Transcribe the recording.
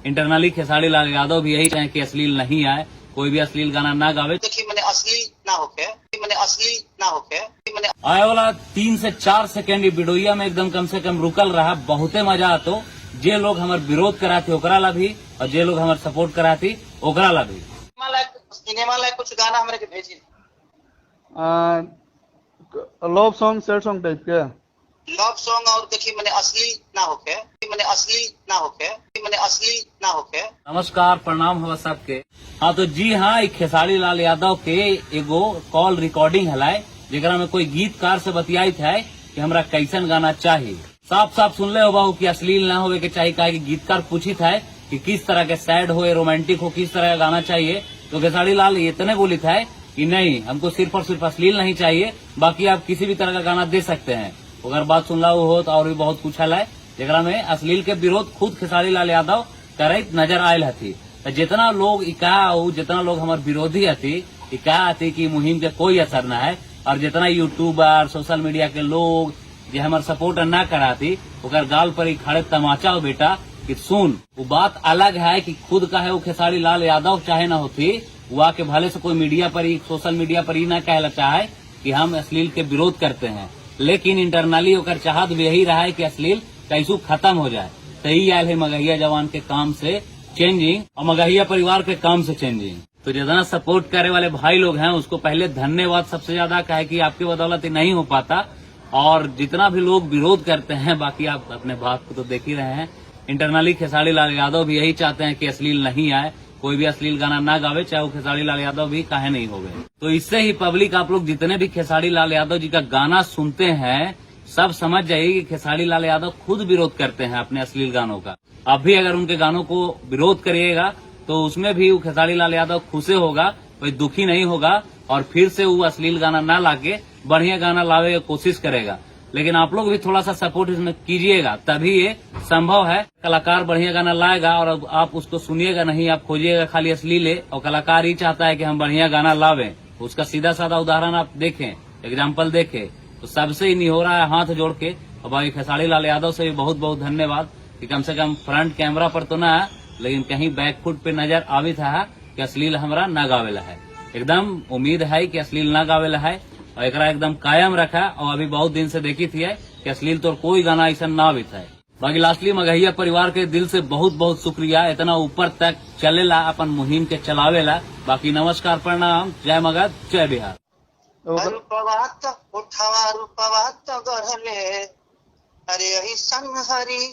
Internally Khesari Lal Yadav भी यही चाहे कि अश्लील नहीं आए, कोई भी अश्लील गाना ना गावे। देखिए मैंने अश्लील ना होके आए वाला 3 से 4 सेकेंड वीडियो में एकदम कम से कम रुकल रहा, बहुते मजा आतो। जे लोग हमार विरोध कराते ओकरा ला भी और जे लोग हमार सपोर्ट कराती ओकरा ला भी। सिनेमा लायक कुछ गाना हमरे के भेजी। Love song sad song type के लव सॉन्ग और देखिए मैंने अश्लील ना होके नमस्कार प्रणाम हवा सबके। हाँ तो जी हाँ, खेसारी लाल यादव के एगो कॉल रिकॉर्डिंग हलाय जेकरा में कोई गीतकार से बतियाइत है कि हमरा कैसन गाना चाहिए। साफ साफ सुन ले हो बाहू कि अश्लील ना होवे के चाहिए, कहा कि गीतकार पूछित है कि किस तरह के सैड हो रोमांटिक हो, किस तरह का गाना चाहिए। तो खेसारी लाल इतने बोलित है कि नहीं, हमको सिर्फ और सिर्फ अश्लील नहीं चाहिए, बाकी आप किसी भी तरह का गाना दे सकते हैं। अगर बात सुनला हो तो और भी बहुत कुछ है जेकरा में अश्लील के विरोध खुद खेसारी लाल यादव करत नजर आयल हथी। तो जितना लोग जितना लोग हमारे विरोधी हथी हथी कि मुहिम के कोई असर न है, और जितना यूट्यूबर सोशल मीडिया के लोग जो हमारे सपोर्ट न कराती ओकर गाल पर ही खड़े तमाचा हो बेटा कि सुन। वो बात अलग है कि खुद का है वो खेसारी लाल यादव चाहे न होती, वो आके भले से कोई मीडिया पर ही सोशल मीडिया पर ही न कहला चाहे कि हम अश्लील के विरोध करते हैं, लेकिन इंटरनली ओकर चाहत भी यही रहा है कि अश्लील कैसू खत्म हो जाए। सही आयल है मगहिया जवान के काम से चेंजिंग और मगहिया परिवार के काम से चेंजिंग। तो जितना सपोर्ट करे वाले भाई लोग हैं उसको पहले धन्यवाद सबसे ज्यादा, कहे कि आपकी बदौलत ही नहीं हो पाता। और जितना भी लोग विरोध करते हैं, बाकी आप अपने बात को तो देख ही रहे हैं। इंटरनली खेसारी लाल यादव भी यही चाहते हैं कि अश्लील नहीं आए, कोई भी अश्लील गाना ना गावे, चाहे वो खेसारी लाल यादव भी काहे नहीं हो गए। तो इससे ही पब्लिक, आप लोग जितने भी खेसारी लाल यादव जी का गाना सुनते हैं सब समझ जाइए कि खेसारी लाल यादव खुद विरोध करते हैं अपने अश्लील गानों का। आप भी अगर उनके गानों को विरोध करिएगा तो उसमें भी वो खेसारी लाल यादव खुश होगा, कोई दुखी नहीं होगा, और फिर से वो अश्लील गाना ना लाके बढ़िया गाना लावे की कोशिश करेगा। लेकिन आप लोग भी थोड़ा सा सपोर्ट इसमें कीजिएगा, तभी ये संभव है। कलाकार बढ़िया गाना लाएगा और आप उसको सुनिएगा नहीं, आप खोजिएगा खाली अश्लील, और कलाकार ही चाहता है कि हम बढ़िया गाना लावें। उसका सीधा साधा उदाहरण आप देखें, एग्जाम्पल देखें, तो सबसे ही नहीं हो रहा है हाथ जोड़ के। और भाई खेसारी लाल यादव से भी बहुत बहुत धन्यवाद कि कम से कम फ्रंट कैमरा पर तो ना है, लेकिन कहीं बैक फुट पे नजर आवी था कि अश्लील हमरा न गावेला है। एकदम उम्मीद है कि अश्लील न गावेला है और एकरा एकदम कायम रखा। और अभी बहुत दिन से देखी थी कि अश्लील तो कोई गाना ऐसा ना भी था। बाकी लास्टली मगहिया परिवार के दिल से बहुत बहुत शुक्रिया, इतना ऊपर तक चलेला अपन मुहिम के चलावेला। बाकी नमस्कार प्रणाम, जय मगध जय बिहार। रूपवात उठावा रूपवात गढ़ले अरे यही संहरी